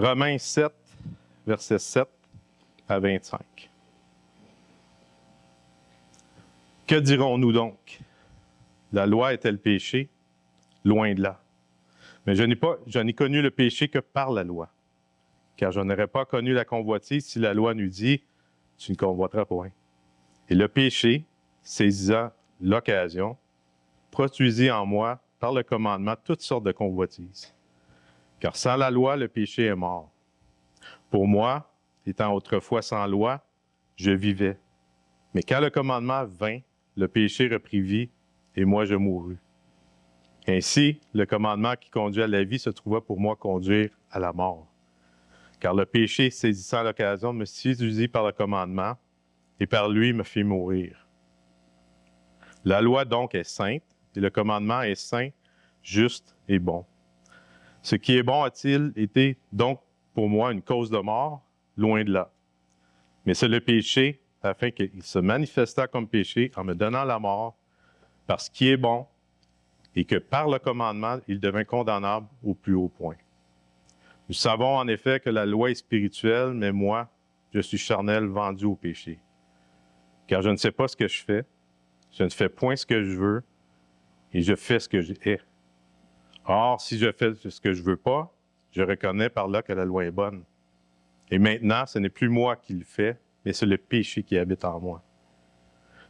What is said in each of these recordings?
Romains 7, versets 7 à 25. Que dirons-nous donc? La loi est-elle péché? Loin de là. Mais je n'ai connu le péché que par la loi. Car je n'aurais pas connu la convoitise si la loi nous dit « Tu ne convoiteras point ». Et le péché, saisissant l'occasion, produisit en moi, par le commandement, toutes sortes de convoitises. Car sans la loi, le péché est mort. Pour moi, étant autrefois sans loi, je vivais. Mais quand le commandement vint, le péché reprit vie, et moi je mourus. Ainsi, le commandement qui conduit à la vie se trouva pour moi conduire à la mort. Car le péché, saisissant l'occasion, me séduisit par le commandement, et par lui me fit mourir. La loi donc est sainte, et le commandement est saint, juste et bon. Ce qui est bon a-t-il été donc pour moi une cause de mort? Loin de là. Mais c'est le péché, afin qu'il se manifestât comme péché en me donnant la mort, parce qu'il est bon, et que par le commandement, il devint condamnable au plus haut point. Nous savons en effet que la loi est spirituelle, mais moi, je suis charnel, vendu au péché. Car je ne sais pas ce que je fais, je ne fais point ce que je veux, et je fais ce que je hais. Or, si je fais ce que je ne veux pas, je reconnais par là que la loi est bonne. Et maintenant, ce n'est plus moi qui le fais, mais c'est le péché qui habite en moi.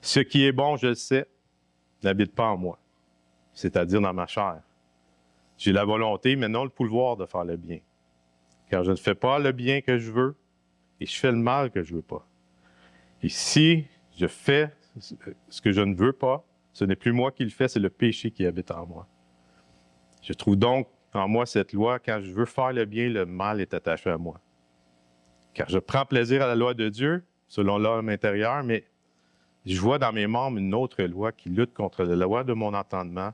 Ce qui est bon, je le sais, n'habite pas en moi, c'est-à-dire dans ma chair. J'ai la volonté, mais non le pouvoir de faire le bien. Car je ne fais pas le bien que je veux, et je fais le mal que je ne veux pas. Et si je fais ce que je ne veux pas, ce n'est plus moi qui le fais, c'est le péché qui habite en moi. Je trouve donc en moi cette loi, quand je veux faire le bien, le mal est attaché à moi. Car je prends plaisir à la loi de Dieu, selon l'homme intérieur, mais je vois dans mes membres une autre loi qui lutte contre la loi de mon entendement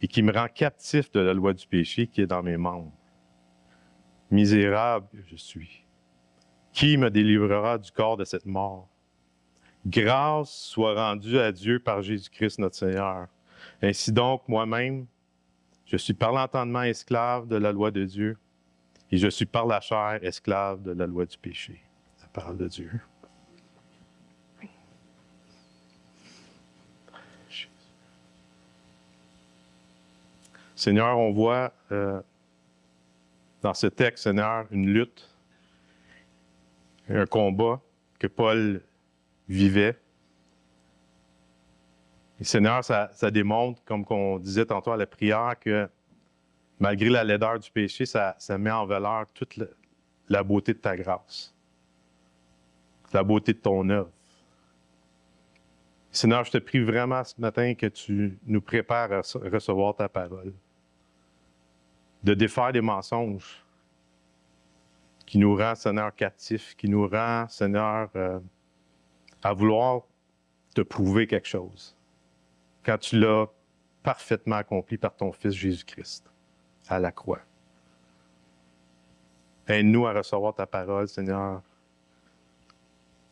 et qui me rend captif de la loi du péché qui est dans mes membres. Misérable que je suis. Qui me délivrera du corps de cette mort? Grâce soit rendue à Dieu par Jésus-Christ notre Seigneur. Ainsi donc, moi-même, je suis par l'entendement esclave de la loi de Dieu et je suis par la chair esclave de la loi du péché. La parole de Dieu. Seigneur, on voit dans ce texte, Seigneur, une lutte, un combat que Paul vivait. Et Seigneur, ça démontre, comme on disait tantôt à la prière, que malgré la laideur du péché, ça met en valeur toute la beauté de ta grâce, la beauté de ton œuvre. Seigneur, je te prie vraiment ce matin que tu nous prépares à recevoir ta parole, de défaire des mensonges qui nous rend, Seigneur, captifs, qui nous rend, Seigneur, à vouloir te prouver quelque chose, quand tu l'as parfaitement accompli par ton Fils Jésus-Christ à la croix. Aide-nous à recevoir ta parole, Seigneur.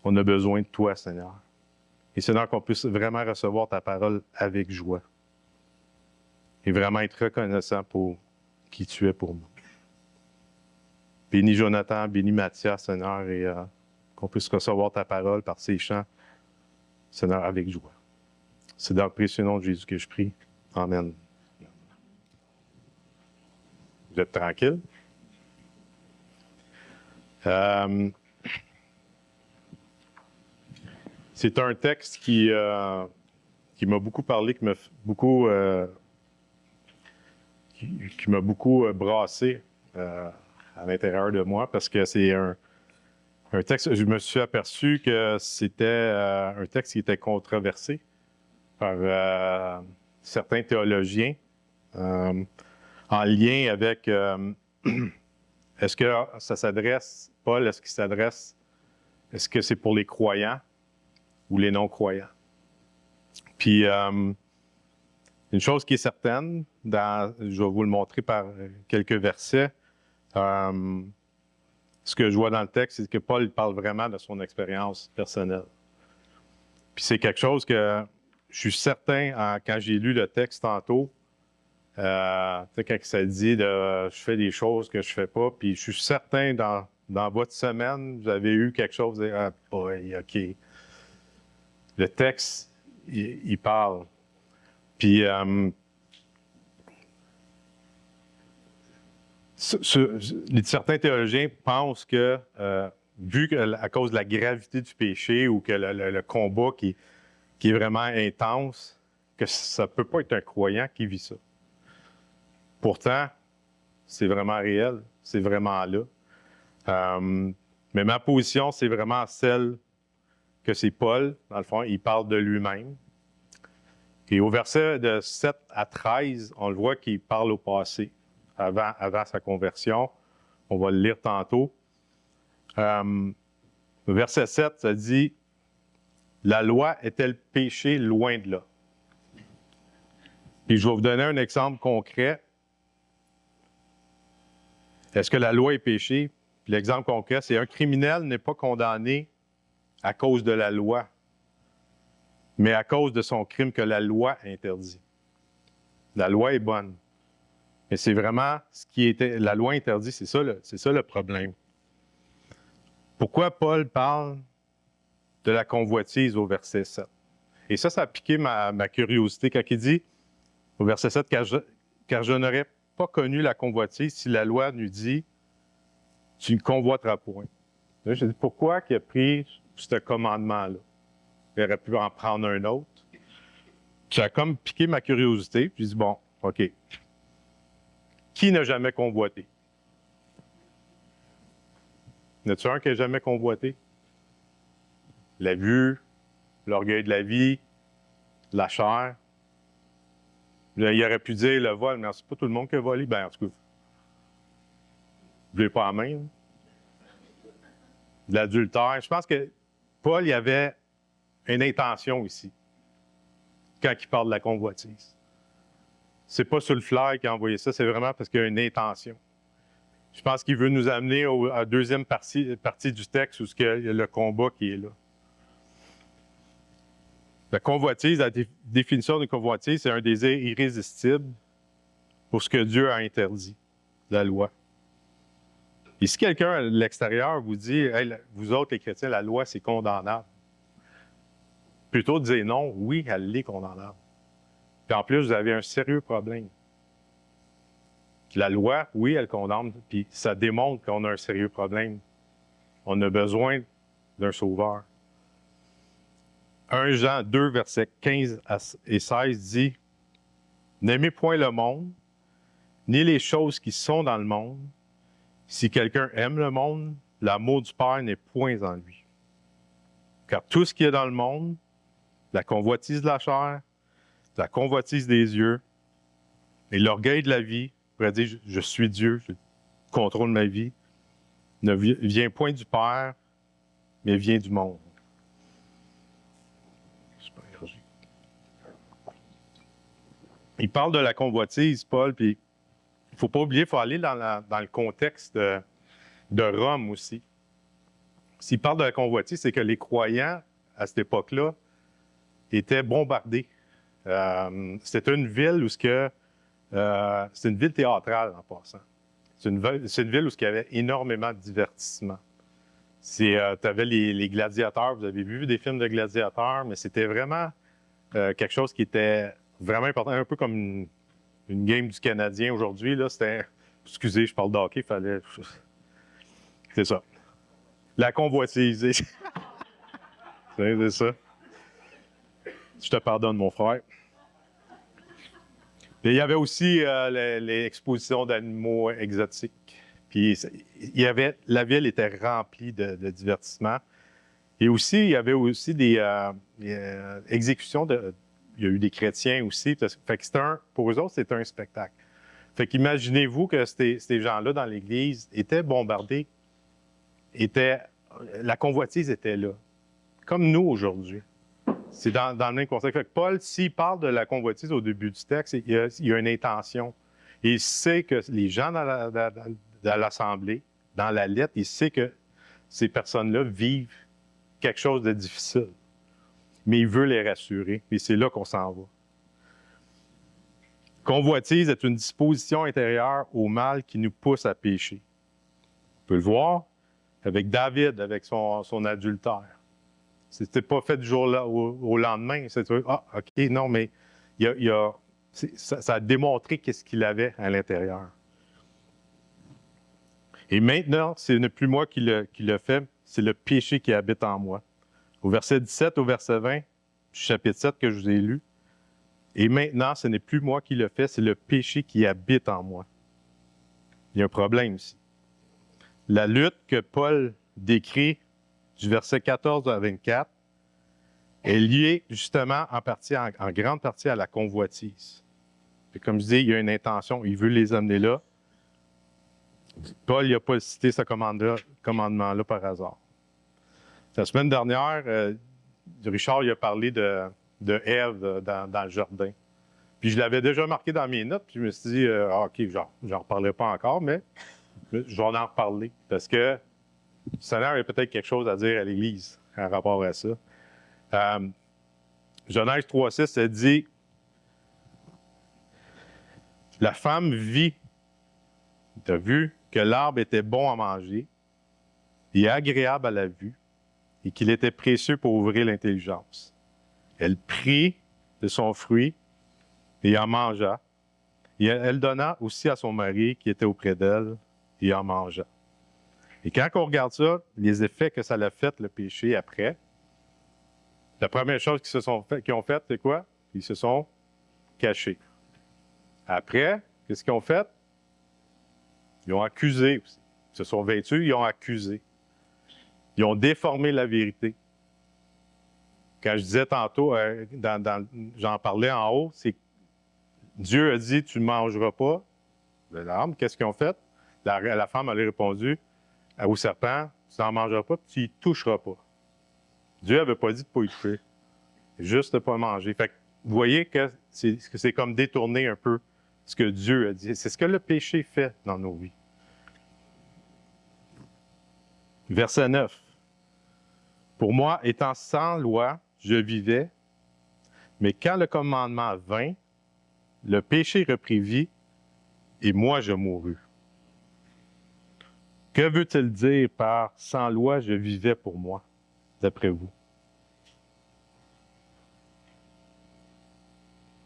On a besoin de toi, Seigneur. Et Seigneur, qu'on puisse vraiment recevoir ta parole avec joie et vraiment être reconnaissant pour qui tu es pour nous. Bénis Jonathan, bénis Mathias, Seigneur, et qu'on puisse recevoir ta parole par ces chants, Seigneur, avec joie. C'est dans le précieux nom de Jésus que je prie. Amen. Vous êtes tranquille? C'est un texte qui m'a beaucoup parlé, qui m'a beaucoup brassé à l'intérieur de moi, parce que c'est un texte, je me suis aperçu que c'était un texte qui était controversé par certains théologiens en lien avec est-ce que ça s'adresse, Paul, est-ce que c'est pour les croyants ou les non-croyants? Puis, une chose qui est certaine, je vais vous le montrer par quelques versets, ce que je vois dans le texte, c'est que Paul parle vraiment de son expérience personnelle. Puis c'est quelque chose que je suis certain, quand j'ai lu le texte tantôt, Quand ça dit je fais des choses que je fais pas, puis je suis certain dans votre semaine, vous avez eu quelque chose, ah boy, OK. Le texte, il parle. Puis, certains théologiens pensent que, vu à cause de la gravité du péché ou que le combat qui est vraiment intense, que ça ne peut pas être un croyant qui vit ça. Pourtant, c'est vraiment réel, c'est vraiment là. Mais ma position, c'est vraiment celle que c'est Paul, dans le fond, il parle de lui-même. Et au verset de 7 à 13, on le voit qu'il parle au passé, avant sa conversion. On va le lire tantôt. Verset 7, ça dit « La loi est-elle péché loin de là? » Puis je vais vous donner un exemple concret. Est-ce que la loi est péché? Puis l'exemple concret, c'est un criminel n'est pas condamné à cause de la loi, mais à cause de son crime que la loi interdit. La loi est bonne. Mais c'est vraiment ce qui était. La loi interdit, c'est ça le problème. Pourquoi Paul parle de la convoitise au verset 7? Et ça a piqué ma curiosité quand il dit au verset 7, car je n'aurais pas connu la convoitise si la loi nous dit tu ne convoiteras point. Là, je dis pourquoi il a pris ce commandement-là? Il aurait pu en prendre un autre. Ça a comme piqué ma curiosité. Puis je dis bon, OK. Qui n'a jamais convoité? Y en a-tu un qui n'a jamais convoité? La vue, l'orgueil de la vie, la chair. Il aurait pu dire le vol, mais c'est pas tout le monde qui a volé. Ben, en tout cas, je l'ai pas en main. De l'adultère. Je pense que Paul, il avait une intention ici, quand il parle de la convoitise. C'est pas sur le fly qu'il a envoyé ça, c'est vraiment parce qu'il y a une intention. Je pense qu'il veut nous amener à la deuxième partie du texte où il y a le combat qui est là. La convoitise, la définition de convoitise, c'est un désir irrésistible pour ce que Dieu a interdit, la loi. Et si quelqu'un à l'extérieur vous dit hey, vous autres les chrétiens, la loi c'est condamnable, plutôt dire non, oui, elle est condamnable. Puis en plus, vous avez un sérieux problème. La loi, oui, elle condamne, puis ça démontre qu'on a un sérieux problème. On a besoin d'un sauveur. 1 Jean 2, versets 15 et 16 dit « N'aimez point le monde, ni les choses qui sont dans le monde. Si quelqu'un aime le monde, l'amour du Père n'est point en lui. Car tout ce qui est dans le monde, la convoitise de la chair, la convoitise des yeux et l'orgueil de la vie, pourrait dire « Je suis Dieu, je contrôle ma vie », ne vient point du Père, mais vient du monde. » Il parle de la convoitise, Paul, puis il ne faut pas oublier, il faut aller dans le contexte de Rome aussi. S'il parle de la convoitise, c'est que les croyants, à cette époque-là, étaient bombardés. C'était une ville où c'est une ville théâtrale en passant. C'est une ville où il y avait énormément de divertissement. Tu avais les gladiateurs, vous avez vu des films de gladiateurs, mais c'était vraiment quelque chose qui était vraiment important, un peu comme une game du Canadien aujourd'hui. Là, c'était, excusez, je parle de hockey, fallait. C'est ça. La convoitise. C'est ça. Je te pardonne, mon frère. Puis, il y avait aussi les expositions d'animaux exotiques. Puis la ville était remplie de divertissements. Et aussi, il y avait aussi des exécutions il y a eu des chrétiens aussi. Fait que pour eux autres, c'était un spectacle. Fait qu'imaginez-vous que ces gens-là dans l'Église étaient bombardés, la convoitise était là, comme nous aujourd'hui. C'est dans le même contexte. Fait que Paul, s'il parle de la convoitise au début du texte, il y a une intention. Et il sait que les gens dans l'Assemblée, dans la lettre, il sait que ces personnes-là vivent quelque chose de difficile. Mais il veut les rassurer. Et c'est là qu'on s'en va. Convoitise est une disposition intérieure au mal qui nous pousse à pécher. On peut le voir avec David, avec son adultère. C'était pas fait du jour au lendemain. C'était, ah, OK, non, mais ça a démontré qu'est-ce qu'il avait à l'intérieur. Et maintenant, ce n'est plus moi qui le fais, c'est le péché qui habite en moi. Au verset 17, au verset 20, du chapitre 7 que je vous ai lu. Et maintenant, ce n'est plus moi qui le fais, c'est le péché qui habite en moi. Il y a un problème ici. La lutte que Paul décrit du verset 14 à 24 est liée justement en grande partie à la convoitise. Et comme je dis, il y a une intention, il veut les amener là. Paul n'a pas cité ce commandement-là par hasard. La semaine dernière, Richard il a parlé de Ève dans le jardin. Puis je l'avais déjà marqué dans mes notes, puis je me suis dit, OK, j'en reparlerai pas encore, mais je vais en reparler. Parce que le Seigneur a peut-être quelque chose à dire à l'Église en rapport à ça. Genèse 3,6, elle dit, la femme vit, tu as vu, que l'arbre était bon à manger et agréable à la vue, et qu'il était précieux pour ouvrir l'intelligence. Elle prit de son fruit et en mangea. Et elle donna aussi à son mari qui était auprès d'elle et en mangea. Et quand on regarde ça, les effets que ça a fait, le péché, après, la première chose qu'ils ont fait, c'est quoi? Ils se sont cachés. Après, qu'est-ce qu'ils ont fait? Ils ont accusé aussi. Ils se sont vêtus, ils ont accusé. Ils ont déformé la vérité. Quand je disais tantôt, j'en parlais en haut, c'est que Dieu a dit, tu ne mangeras pas de l'arbre. Qu'est-ce qu'ils ont fait? La femme avait répondu au serpent, tu n'en mangeras pas, puis tu n'y toucheras pas. Dieu n'avait pas dit de ne pas y toucher, juste de ne pas manger. Fait que vous voyez que c'est comme détourner un peu ce que Dieu a dit. C'est ce que le péché fait dans nos vies. Verset 9. Pour moi, étant sans loi, je vivais, mais quand le commandement vint, le péché reprit vie, et moi je mourus. Que veut-il dire par « sans loi, je vivais pour moi », d'après vous?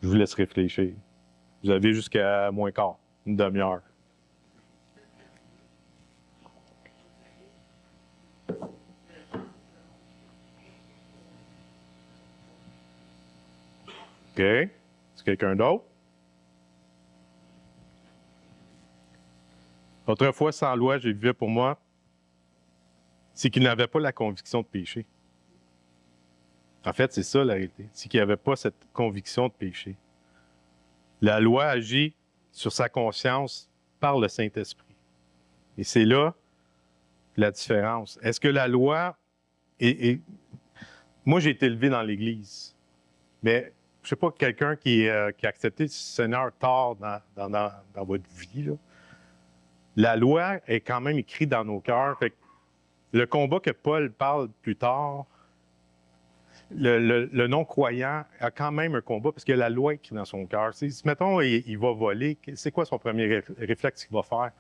Je vous laisse réfléchir. Vous avez jusqu'à moins quart, une demi-heure. OK? Est-ce quelqu'un d'autre? Autrefois, sans loi, je vivais pour moi, c'est qu'il n'avait pas la conviction de péché. En fait, c'est ça la réalité. C'est qu'il n'avait pas cette conviction de péché. La loi agit sur sa conscience par le Saint-Esprit. Et c'est là la différence. Est-ce que la loi Moi, j'ai été élevé dans l'Église, mais je ne sais pas, quelqu'un qui a accepté le Seigneur tard dans votre vie, là. La loi est quand même écrite dans nos cœurs. Fait que le combat que Paul parle plus tard, le non-croyant a quand même un combat parce que la loi est écrite dans son cœur. Si, mettons, il va voler, c'est quoi son premier réflexe qu'il va faire?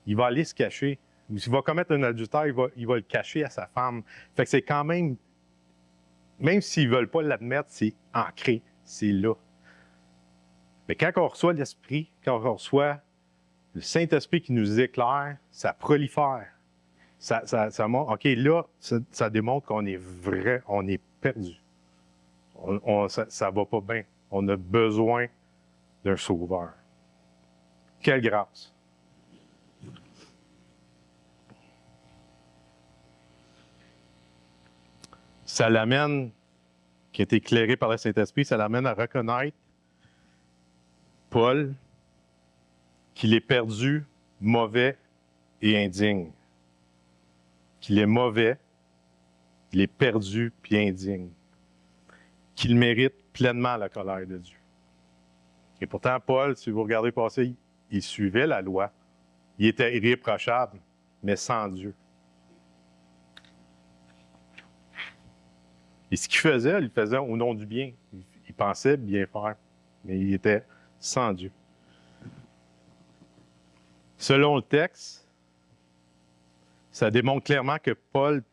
Il va aller se cacher. S'il va commettre un adultère, il va le cacher à sa femme. Fait que c'est quand même s'ils ne veulent pas l'admettre, c'est ancré, c'est là. Mais quand on reçoit l'Esprit, quand on reçoit le Saint-Esprit qui nous éclaire, ça prolifère. Ça montre, OK, là, ça démontre qu'on est vrai, on est perdu. Ça ne va pas bien. On a besoin d'un sauveur. Quelle grâce! Ça l'amène, qui est éclairé par le Saint-Esprit, ça l'amène à reconnaître Paul qu'il est perdu, mauvais et indigne. Qu'il est mauvais, il est perdu puis indigne. Qu'il mérite pleinement la colère de Dieu. Et pourtant, Paul, si vous regardez passer, il suivait la loi. Il était irréprochable, mais sans Dieu. Et ce il le faisait au nom du bien. Il pensait bien faire, mais il était sans Dieu. selon le texte, ça démontre clairement que Paul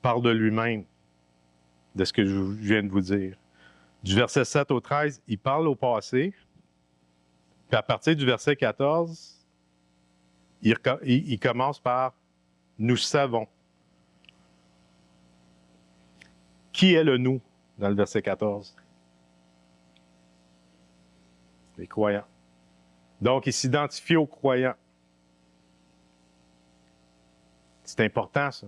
parle de lui-même, de ce que je viens de vous dire. Du verset 7 au 13, il parle au passé, puis à partir du verset 14, il commence par « nous savons ». Qui est le « nous » dans le verset 14? Les croyants. Donc, il s'identifie aux croyants. C'est important, ça.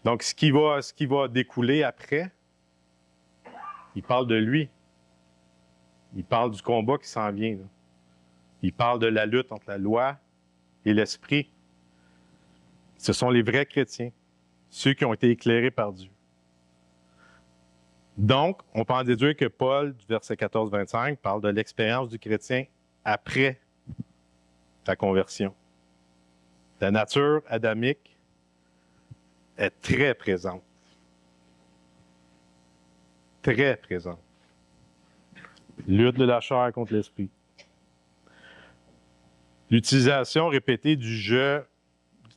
Donc, ce qui va découler après, il parle de lui. Il parle du combat qui s'en vient, là. Il parle de la lutte entre la loi et l'esprit. Ce sont les vrais chrétiens, ceux qui ont été éclairés par Dieu. Donc, on peut en déduire que Paul, du verset 14-25, parle de l'expérience du chrétien après la conversion. La nature adamique est très présente. Très présente. Lutte de la chair contre l'esprit. L'utilisation répétée du « je »,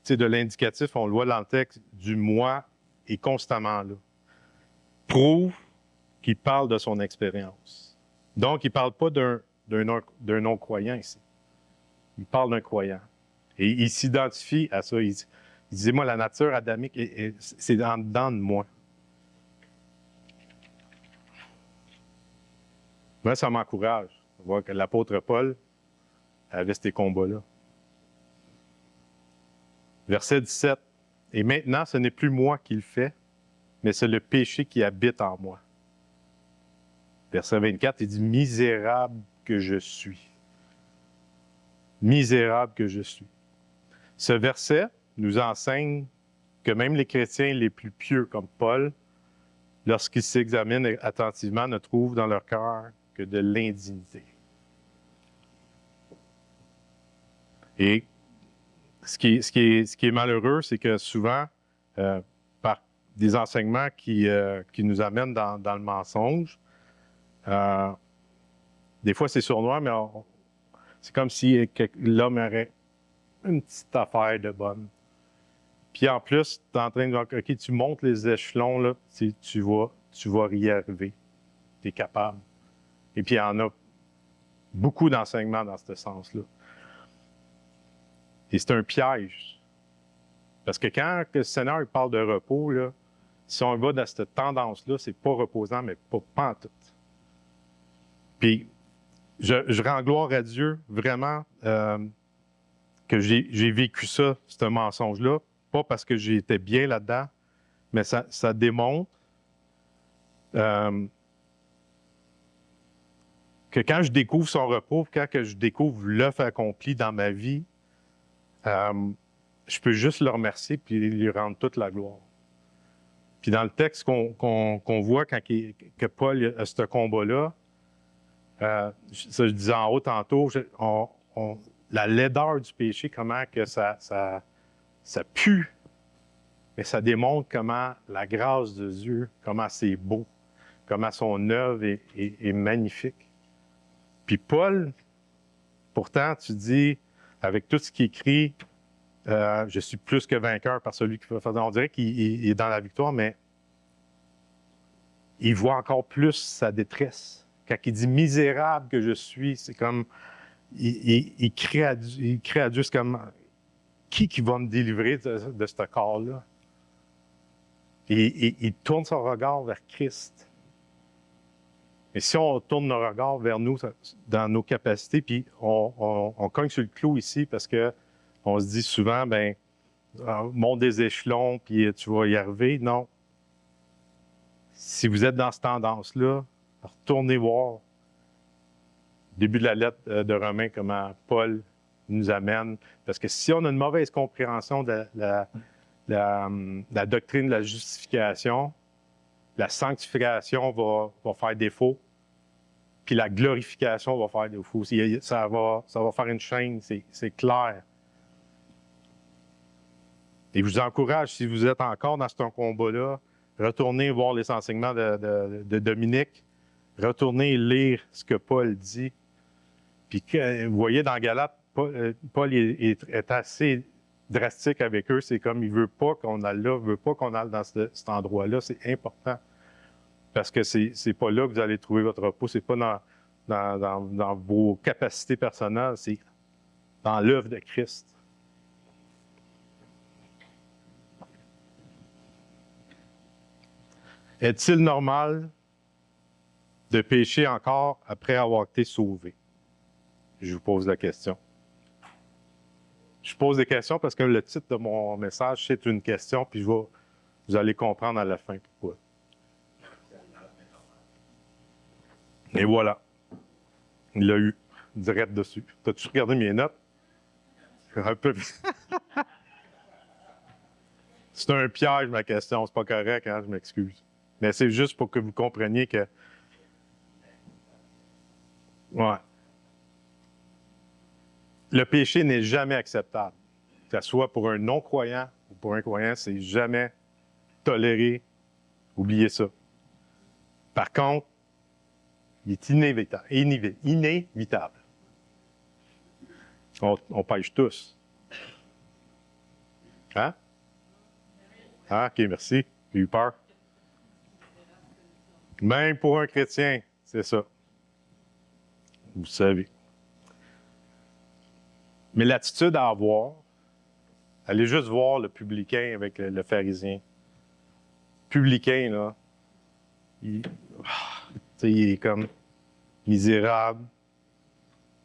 de l'indicatif, on le voit dans le texte, du « moi » est constamment là. Prouve qu'il parle de son expérience. Donc, il ne parle pas d'un non-croyant ici. Il parle d'un croyant. Et il s'identifie à ça. Il disait, moi, la nature adamique, c'est en dedans de moi. Moi, ça m'encourage de voir que l'apôtre Paul avait ces combats-là. Verset 17. « Et maintenant, ce n'est plus moi qui le fais, mais c'est le péché qui habite en moi. » Verset 24, il dit « Misérable que je suis. » Misérable que je suis. Ce verset nous enseigne que même les chrétiens les plus pieux comme Paul, lorsqu'ils s'examinent attentivement, ne trouvent dans leur cœur que de l'indignité. Et ce qui est malheureux, c'est que souvent, par des enseignements qui nous amènent dans le mensonge, des fois c'est sournois, mais c'est comme si l'homme aurait une petite affaire de bonne. Puis en plus, tu es en train de dire, OK, tu montes les échelons, là, tu vas y arriver. Tu es capable. Et puis il y en a beaucoup d'enseignements dans ce sens-là. Et c'est un piège. Parce que quand le Seigneur il parle de repos, là, si on va dans cette tendance-là, c'est pas reposant, mais pas en tout. Puis, je rends gloire à Dieu, vraiment, que j'ai vécu ça, ce mensonge-là, pas parce que j'étais bien là-dedans, mais ça démontre que quand je découvre son repos, quand que je découvre l'œuvre accomplie dans ma vie, je peux juste le remercier puis lui rendre toute la gloire. Puis dans le texte qu'on voit quand que Paul a ce combat-là, ça je disais en haut tantôt, la laideur du péché, comment que ça pue, mais ça démontre comment la grâce de Dieu, comment c'est beau, comment son œuvre est magnifique. Puis Paul, pourtant, tu dis, avec tout ce qu'il écrit, je suis plus que vainqueur par celui qui va faire. On dirait qu'il est dans la victoire, mais il voit encore plus sa détresse. Quand il dit misérable que je suis, c'est comme il crie à Dieu, c'est comme qui va me délivrer de ce corps-là? Et il tourne son regard vers Christ. Et si on tourne nos regards vers nous, dans nos capacités, puis on cogne sur le clou ici parce que on se dit souvent, monte des échelons, puis tu vas y arriver. Non. Si vous êtes dans cette tendance-là, retournez voir le début de la lettre de Romains, comment Paul nous amène. Parce que si on a une mauvaise compréhension de la doctrine de la justification, la sanctification va faire défaut, puis la glorification va faire défaut. Ça va faire une chaîne, c'est clair. Et je vous encourage, si vous êtes encore dans ce combat-là, retournez voir les enseignements de Dominique, retournez lire ce que Paul dit. Puis vous voyez dans Galates, Paul est assez drastique avec eux. C'est comme, il ne veut pas qu'on aille là, il ne veut pas qu'on aille dans cet endroit-là. C'est important. Parce que c'est pas là que vous allez trouver votre repos. C'est pas dans vos capacités personnelles. C'est dans l'œuvre de Christ. Est-il normal de pécher encore après avoir été sauvé? Je vous pose la question. Je pose des questions parce que le titre de mon message, c'est une question, puis vous allez comprendre à la fin pourquoi. Et voilà. Il l'a eu, direct dessus. T'as-tu regardé mes notes? Un peu. C'est un piège, ma question. C'est pas correct, hein? Je m'excuse. Mais c'est juste pour que vous compreniez que... Ouais. Le péché n'est jamais acceptable. Que ce soit pour un non-croyant ou pour un croyant, c'est jamais toléré. Oubliez ça. Par contre, il est inévitable. On pêche tous. Hein? Ah, OK, merci. J'ai eu peur. Même pour un chrétien, c'est ça. Vous savez. Mais l'attitude à avoir, allez juste voir le publicain avec le pharisien. Le publicain, là, il est comme misérable.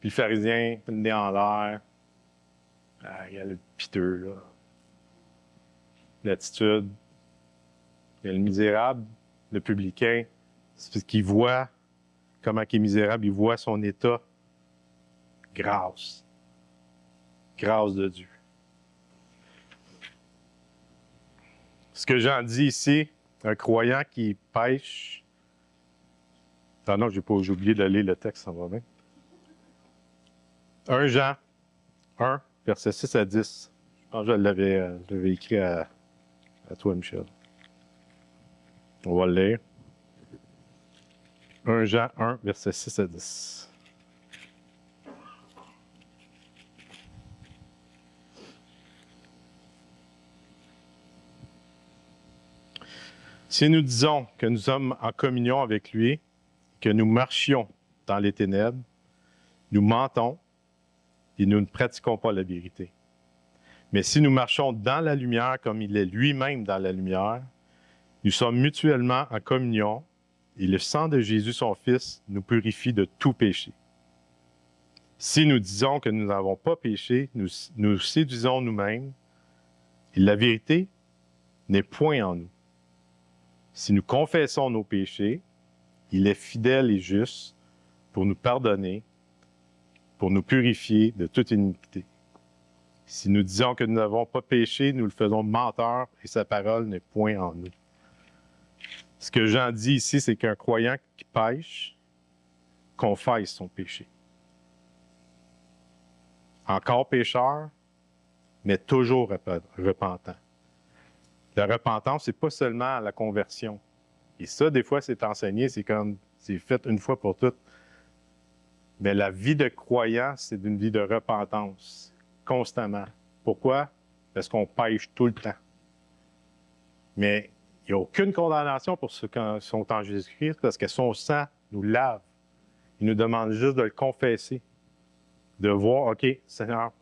Puis le pharisien, le nez en l'air. Ah, il y a le piteux, là. L'attitude. Il y a le misérable, le publicain. C'est parce qu'il voit comment il est misérable, il voit son état. Grâce. Grâce de Dieu. Ce que Jean dit ici, un croyant qui pêche. Ah non, j'ai oublié de lire le texte, ça va bien. 1 Jean 1, versets 6 à 10. Je pense que je l'avais écrit à toi, Michel. On va le lire. 1 Jean 1, versets 6 à 10. Si nous disons que nous sommes en communion avec lui, que nous marchions dans les ténèbres, nous mentons et nous ne pratiquons pas la vérité. Mais si nous marchons dans la lumière comme il est lui-même dans la lumière, nous sommes mutuellement en communion et le sang de Jésus, son Fils, nous purifie de tout péché. Si nous disons que nous n'avons pas péché, nous séduisons nous-mêmes et la vérité n'est point en nous. Si nous confessons nos péchés, il est fidèle et juste pour nous pardonner, pour nous purifier de toute iniquité. Si nous disons que nous n'avons pas péché, nous le faisons menteur et sa parole n'est point en nous. Ce que Jean dit ici, c'est qu'un croyant qui pêche confesse son péché. Encore pécheur, mais toujours repentant. La repentance, c'est pas seulement la conversion. Et ça, des fois, c'est enseigné, c'est comme, c'est fait une fois pour toutes. Mais la vie de croyant, c'est une vie de repentance, constamment. Pourquoi? Parce qu'on pêche tout le temps. Mais il n'y a aucune condamnation pour ceux qui sont en Jésus-Christ, parce que son sang nous lave. Il nous demande juste de le confesser, de voir, OK, Seigneur,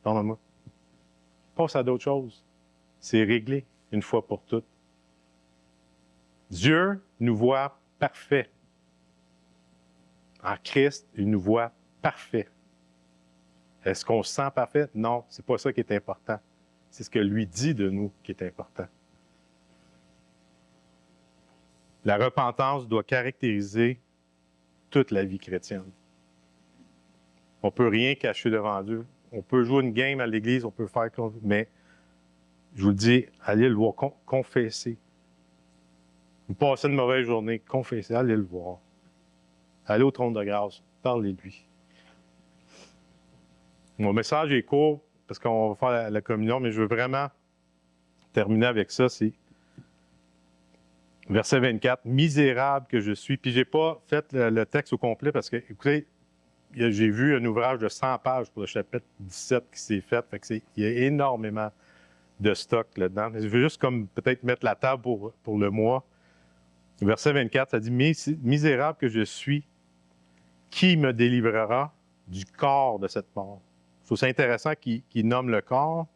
pardonne-moi. Passe à d'autres choses. C'est réglé une fois pour toutes. Dieu nous voit parfait. En Christ, il nous voit parfait. Est-ce qu'on se sent parfait? Non, c'est pas ça qui est important. C'est ce que lui dit de nous qui est important. La repentance doit caractériser toute la vie chrétienne. On ne peut rien cacher devant Dieu. On peut jouer une game à l'église, on peut faire comme... Mais, je vous le dis, allez le voir, confessez. Vous passez une mauvaise journée, confessez, allez le voir. Allez au trône de grâce, parlez-lui. Mon message est court, parce qu'on va faire la communion, mais je veux vraiment terminer avec ça, c'est verset 24, « Misérable que je suis ». Puis je n'ai pas fait le texte au complet, parce que, écoutez, j'ai vu un ouvrage de 100 pages pour le chapitre 17 qui s'est fait. Il y a énormément de stock là-dedans. Je veux juste comme peut-être mettre la table pour le mois. Verset 24, ça dit « Misérable que je suis, qui me délivrera du corps de cette mort? » Je trouve ça intéressant qu'il nomme le corps.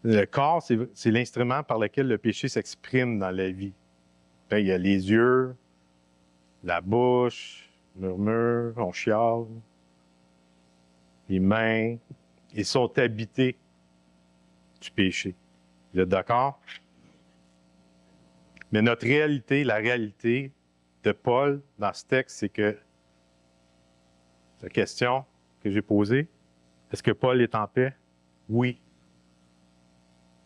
Le corps, c'est l'instrument par lequel le péché s'exprime dans la vie. Puis, il y a les yeux, la bouche, murmure, on chiale. Les mains, ils sont habités du péché. Vous êtes d'accord? Mais notre réalité, la réalité de Paul dans ce texte, c'est que la question que j'ai posée, est-ce que Paul est en paix? Oui.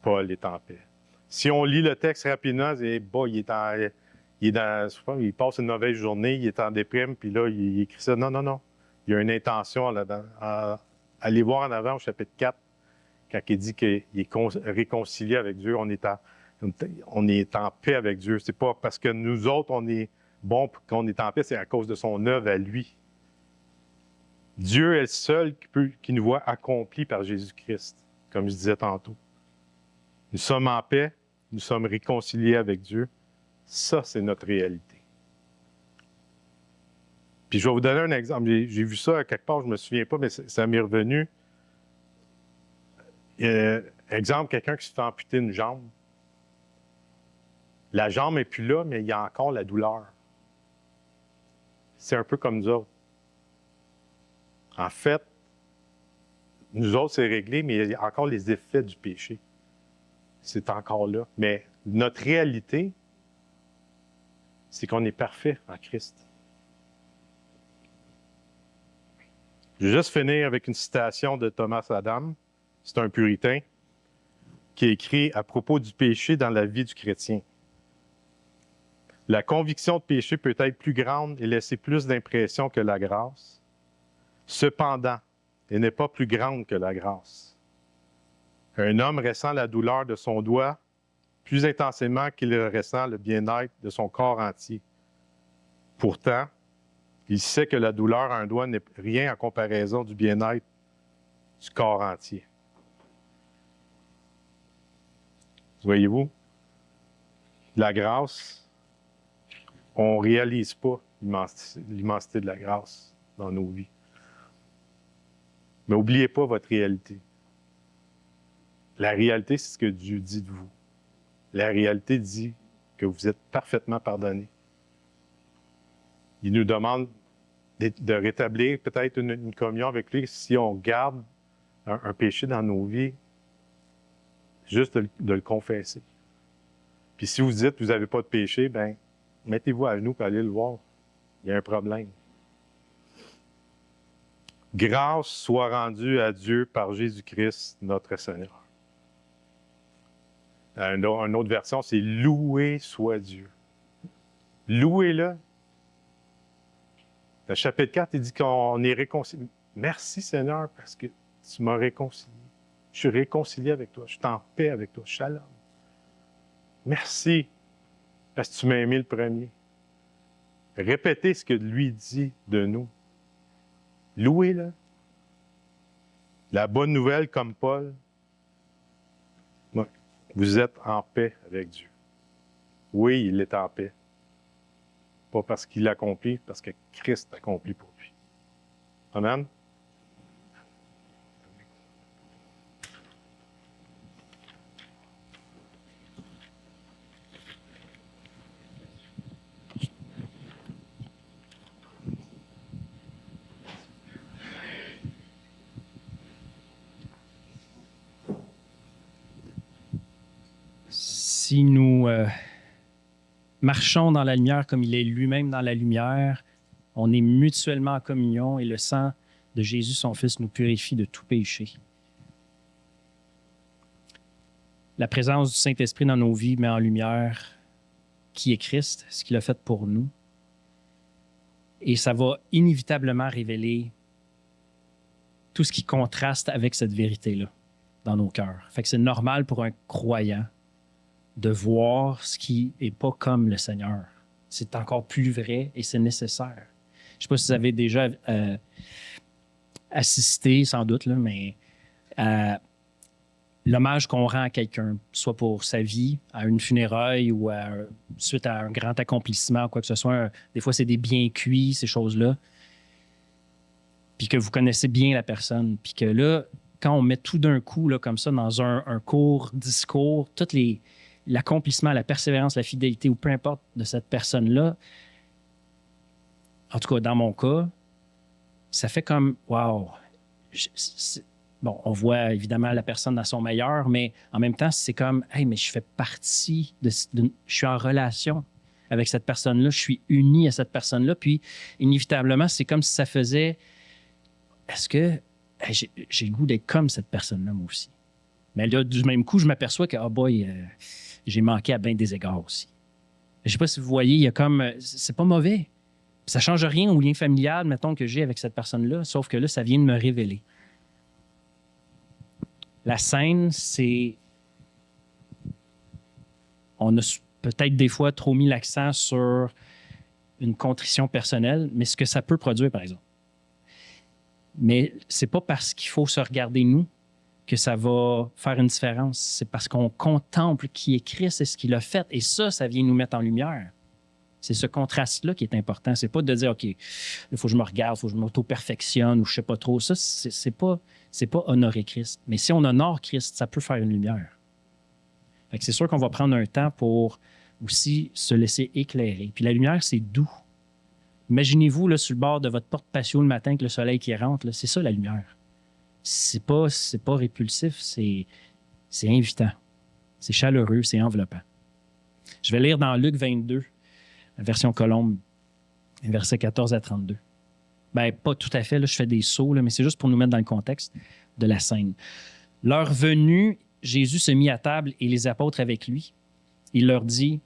Paul est en paix. Si on lit le texte rapidement, il passe une mauvaise journée, il est en déprime, puis là, il écrit ça. Non, non, non. Il y a une intention là-dedans. Allez voir en avant au chapitre 4, quand il dit qu'il est réconcilié avec Dieu, on est en paix avec Dieu. C'est pas parce que nous autres, on est bons qu'on est en paix, c'est à cause de son œuvre à lui. Dieu est le seul qui nous voit accomplis par Jésus-Christ, comme je disais tantôt. Nous sommes en paix, nous sommes réconciliés avec Dieu. Ça, c'est notre réalité. Puis je vais vous donner un exemple. J'ai vu ça à quelque part, je ne me souviens pas, mais ça m'est revenu. Exemple, quelqu'un qui se fait amputer une jambe. La jambe n'est plus là, mais il y a encore la douleur. C'est un peu comme nous autres. En fait, nous autres, c'est réglé, mais il y a encore les effets du péché. C'est encore là. Mais notre réalité, c'est qu'on est parfait en Christ. Je vais juste finir avec une citation de Thomas Adam. C'est un puritain qui a écrit à propos du péché dans la vie du chrétien. La conviction de péché peut être plus grande et laisser plus d'impression que la grâce. Cependant, elle n'est pas plus grande que la grâce. Un homme ressent la douleur de son doigt plus intensément qu'il ressent le bien-être de son corps entier. Pourtant, il sait que la douleur à un doigt n'est rien en comparaison du bien-être du corps entier. Voyez-vous, la grâce, on ne réalise pas l'immensité de la grâce dans nos vies. Mais n'oubliez pas votre réalité. La réalité, c'est ce que Dieu dit de vous. La réalité dit que vous êtes parfaitement pardonné. Il nous demande de rétablir peut-être une communion avec lui si on garde un péché dans nos vies, juste de le confesser. Puis si vous dites que vous n'avez pas de péché, bien, mettez-vous à genoux et allez le voir. Il y a un problème. Grâce soit rendue à Dieu par Jésus-Christ, notre Seigneur. Une autre version, c'est « Loué soit Dieu ». Louez-le. Le chapitre 4, il dit qu'on est réconcilié. Merci Seigneur parce que tu m'as réconcilié. Je suis réconcilié avec toi. Je suis en paix avec toi. Shalom. Merci parce que tu m'as aimé le premier. Répétez ce que lui dit de nous. Louez-le. La bonne nouvelle, comme Paul, vous êtes en paix avec Dieu. Oui, il est en paix. Pas parce qu'il l'accomplit, parce que Christ l'accomplit pour lui. Amen? Si nous marchons dans la lumière comme il est lui-même dans la lumière, on est mutuellement en communion et le sang de Jésus, son Fils, nous purifie de tout péché. La présence du Saint-Esprit dans nos vies met en lumière qui est Christ, ce qu'il a fait pour nous. Et ça va inévitablement révéler tout ce qui contraste avec cette vérité-là dans nos cœurs. Fait que c'est normal pour un croyant de voir ce qui n'est pas comme le Seigneur. C'est encore plus vrai et c'est nécessaire. Je ne sais pas si vous avez déjà assisté, sans doute, là, mais l'hommage qu'on rend à quelqu'un, soit pour sa vie, à une funéraille ou suite à un grand accomplissement ou quoi que ce soit. Des fois, c'est des biens cuits, ces choses-là. Puis que vous connaissez bien la personne. Puis que là, quand on met tout d'un coup, là, comme ça, dans un court discours, l'accomplissement, la persévérance, la fidélité ou peu importe de cette personne-là, en tout cas, dans mon cas, ça fait comme, wow. Bon, on voit évidemment la personne dans son meilleur, mais en même temps, c'est comme, hey, mais je fais partie je suis en relation avec cette personne-là, je suis uni à cette personne-là, puis inévitablement, c'est comme si ça faisait, est-ce que hey, j'ai le goût d'être comme cette personne-là, moi aussi? Mais là, du même coup, je m'aperçois que, oh boy, j'ai manqué à bien des égards aussi. Je ne sais pas si vous voyez, il y a comme, c'est pas mauvais. Ça ne change rien au lien familial, mettons, que j'ai avec cette personne-là, sauf que là, ça vient de me révéler. La scène, c'est... On a peut-être des fois trop mis l'accent sur une contrition personnelle, mais ce que ça peut produire, par exemple. Mais c'est pas parce qu'il faut se regarder nous que ça va faire une différence. C'est parce qu'on contemple qui est Christ et ce qu'il a fait. Et ça vient nous mettre en lumière. C'est ce contraste-là qui est important. C'est pas de dire, OK, il faut que je me regarde, il faut que je m'auto-perfectionne ou je sais pas trop. Ça, c'est pas honorer Christ. Mais si on honore Christ, ça peut faire une lumière. Fait que c'est sûr qu'on va prendre un temps pour aussi se laisser éclairer. Puis la lumière, c'est doux. Imaginez-vous là, sur le bord de votre porte patio le matin avec le soleil qui rentre. Là, c'est ça la lumière. C'est pas répulsif, c'est invitant. C'est chaleureux, c'est enveloppant. Je vais lire dans Luc 22, la version Colombe, versets 14 à 32. Bien, pas tout à fait, là, je fais des sauts, là, mais c'est juste pour nous mettre dans le contexte de la scène. Leur venue, Jésus se mit à table et les apôtres avec lui. Il leur dit,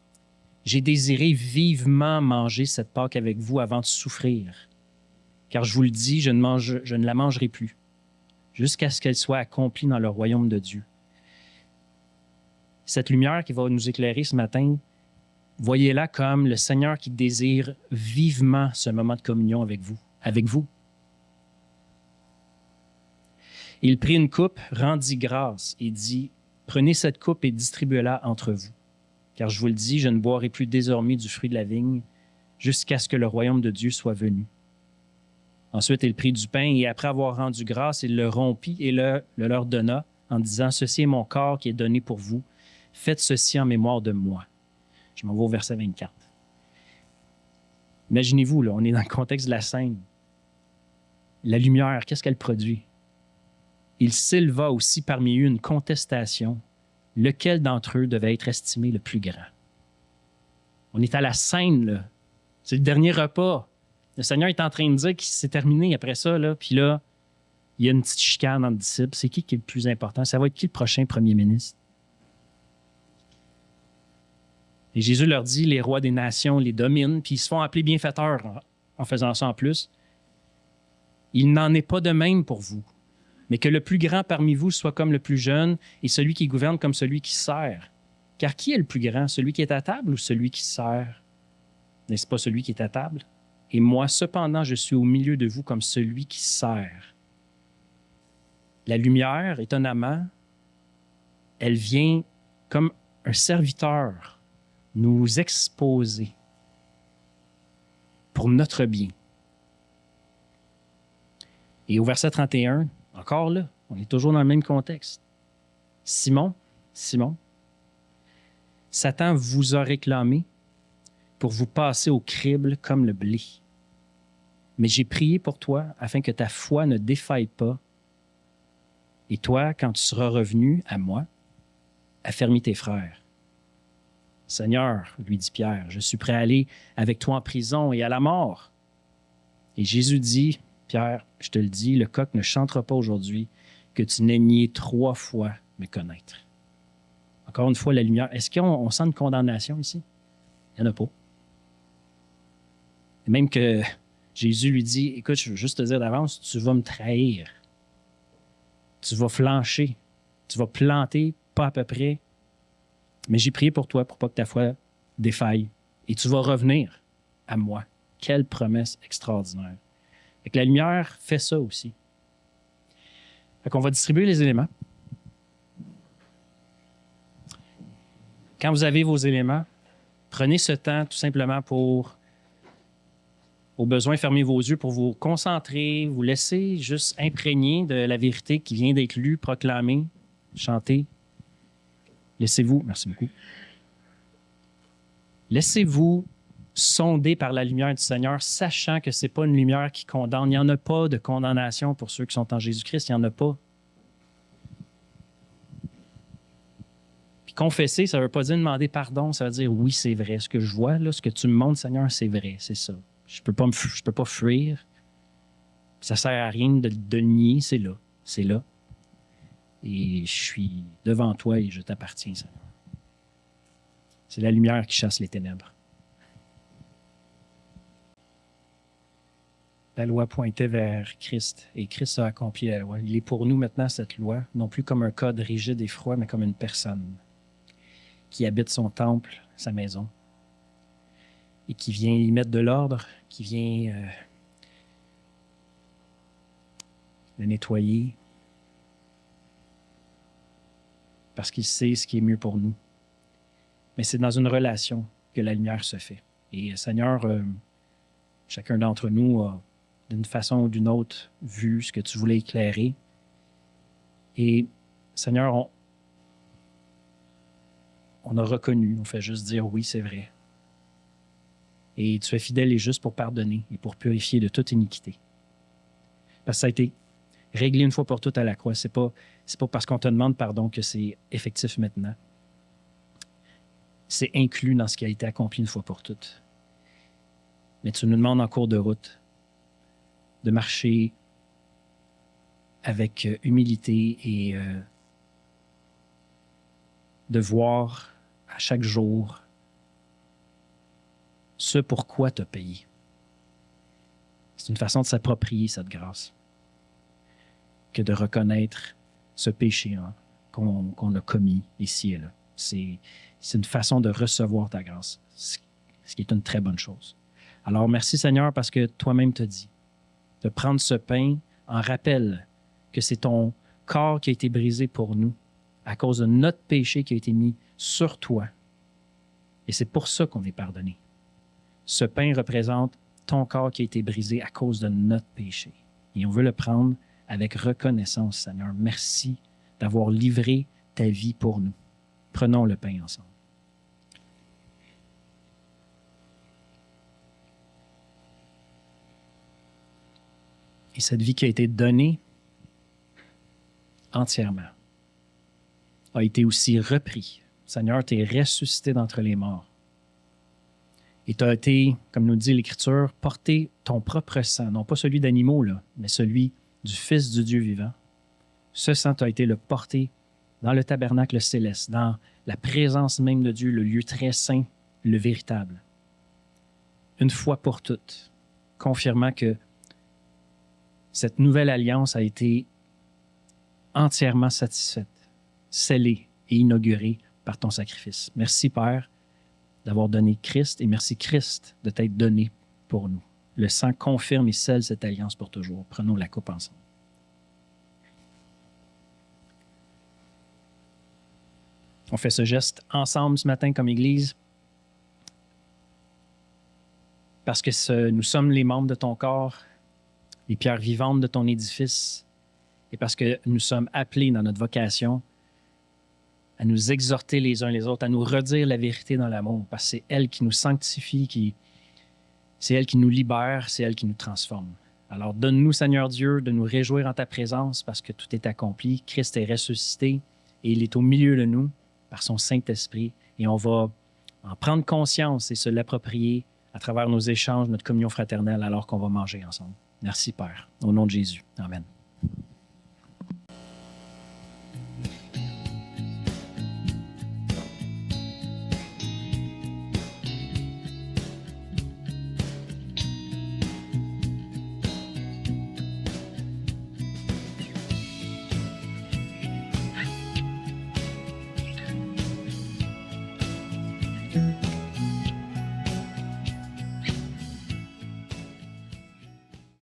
« J'ai désiré vivement manger cette Pâque avec vous avant de souffrir, car je vous le dis, je ne la mangerai plus, jusqu'à ce qu'elle soit accomplie dans le royaume de Dieu. » Cette lumière qui va nous éclairer ce matin, voyez-la comme le Seigneur qui désire vivement ce moment de communion avec vous. Il prit une coupe, rendit grâce et dit, « Prenez cette coupe et distribuez-la entre vous. Car je vous le dis, je ne boirai plus désormais du fruit de la vigne jusqu'à ce que le royaume de Dieu soit venu. » Ensuite, il prit du pain et après avoir rendu grâce, il le rompit et le leur donna en disant, « Ceci est mon corps qui est donné pour vous. Faites ceci en mémoire de moi. » Je m'en vais au verset 24. Imaginez-vous, là, on est dans le contexte de la scène. La lumière, qu'est-ce qu'elle produit? Il s'éleva aussi parmi eux une contestation. Lequel d'entre eux devait être estimé le plus grand? On est à la scène, là. C'est le dernier repas. Le Seigneur est en train de dire qu'il s'est terminé après ça, là. Puis là, il y a une petite chicane entre disciples. C'est qui est le plus important? Ça va être qui le prochain premier ministre? Et Jésus leur dit, les rois des nations les dominent, puis ils se font appeler bienfaiteurs en faisant ça en plus. Il n'en est pas de même pour vous, mais que le plus grand parmi vous soit comme le plus jeune et celui qui gouverne comme celui qui sert. Car qui est le plus grand, celui qui est à table ou celui qui sert? N'est-ce pas celui qui est à table? Et moi, cependant, je suis au milieu de vous comme celui qui sert. La lumière, étonnamment, elle vient comme un serviteur nous exposer pour notre bien. Et au verset 31, encore là, on est toujours dans le même contexte. Simon, Satan vous a réclamé pour vous passer au crible comme le blé. Mais j'ai prié pour toi afin que ta foi ne défaille pas. Et toi, quand tu seras revenu à moi, affermis tes frères. Seigneur, lui dit Pierre, je suis prêt à aller avec toi en prison et à la mort. Et Jésus dit, Pierre, je te le dis, le coq ne chantera pas aujourd'hui que tu n'aies nié 3 fois me connaître. Encore une fois, la lumière. Est-ce qu'on sent une condamnation ici? Il n'y en a pas. Et même que Jésus lui dit, écoute, je veux juste te dire d'avance, tu vas me trahir. Tu vas flancher. Tu vas planter, pas à peu près. Mais j'ai prié pour toi pour pas que ta foi défaille. Et tu vas revenir à moi. Quelle promesse extraordinaire. Fait que la lumière fait ça aussi. Fait qu'on va distribuer les éléments. Quand vous avez vos éléments, prenez ce temps tout simplement pour, au besoin, fermer vos yeux pour vous concentrer, vous laisser juste imprégner de la vérité qui vient d'être lue, proclamée, chantée. Laissez-vous, merci beaucoup. Laissez-vous sonder par la lumière du Seigneur, sachant que ce n'est pas une lumière qui condamne. Il n'y en a pas de condamnation pour ceux qui sont en Jésus-Christ. Il n'y en a pas. Puis confesser, ça ne veut pas dire demander pardon. Ça veut dire oui, c'est vrai. Ce que je vois, là, ce que tu me montres, Seigneur, c'est vrai. C'est ça. Je ne peux pas fuir. Ça ne sert à rien de nier. C'est là. C'est là. Et je suis devant toi et je t'appartiens, Seigneur. C'est la lumière qui chasse les ténèbres. La loi pointait vers Christ et Christ a accompli la loi. Il est pour nous maintenant cette loi, non plus comme un code rigide et froid, mais comme une personne qui habite son temple, sa maison, et qui vient y mettre de l'ordre, qui vient le nettoyer, parce qu'il sait ce qui est mieux pour nous. Mais c'est dans une relation que la lumière se fait. Et Seigneur, chacun d'entre nous a, d'une façon ou d'une autre, vu ce que tu voulais éclairer. Et Seigneur, on a reconnu, on fait juste dire oui, c'est vrai. Et tu es fidèle et juste pour pardonner et pour purifier de toute iniquité. Parce que ça a été réglé une fois pour toutes à la croix. C'est pas parce qu'on te demande pardon que c'est effectif maintenant. C'est inclus dans ce qui a été accompli une fois pour toutes. Mais tu nous demandes en cours de route de marcher avec humilité et de voir à chaque jour ce pourquoi tu as payé. C'est une façon de s'approprier cette grâce que de reconnaître ce péché qu'on a commis ici et là. C'est une façon de recevoir ta grâce, ce qui est une très bonne chose. Alors, merci Seigneur parce que toi-même te dis de prendre ce pain en rappel que c'est ton corps qui a été brisé pour nous à cause de notre péché qui a été mis sur toi. Et c'est pour ça qu'on est pardonné. Ce pain représente ton corps qui a été brisé à cause de notre péché. Et on veut le prendre avec reconnaissance, Seigneur. Merci d'avoir livré ta vie pour nous. Prenons le pain ensemble. Et cette vie qui a été donnée entièrement a été aussi repris. Seigneur, tu es ressuscité d'entre les morts. Et tu as été, comme nous dit l'Écriture, porté ton propre sang, non pas celui d'animaux, là, mais celui du Fils du Dieu vivant. Ce sang t'a été le porté dans le tabernacle céleste, dans la présence même de Dieu, le lieu très saint, le véritable. Une fois pour toutes, confirmant que cette nouvelle alliance a été entièrement satisfaite, scellée et inaugurée par ton sacrifice. Merci, Père, d'avoir donné Christ et merci, Christ, de t'être donné pour nous. Le sang confirme et scelle cette alliance pour toujours. Prenons la coupe ensemble. On fait ce geste ensemble ce matin comme Église parce que nous sommes les membres de ton corps, les pierres vivantes de ton édifice, et parce que nous sommes appelés dans notre vocation à nous exhorter les uns les autres, à nous redire la vérité dans l'amour, parce que c'est elle qui nous sanctifie, c'est elle qui nous libère, c'est elle qui nous transforme. Alors donne-nous, Seigneur Dieu, de nous réjouir en ta présence parce que tout est accompli. Christ est ressuscité et il est au milieu de nous par son Saint-Esprit, et on va en prendre conscience et se l'approprier à travers nos échanges, notre communion fraternelle, alors qu'on va manger ensemble. Merci, Père. Au nom de Jésus. Amen.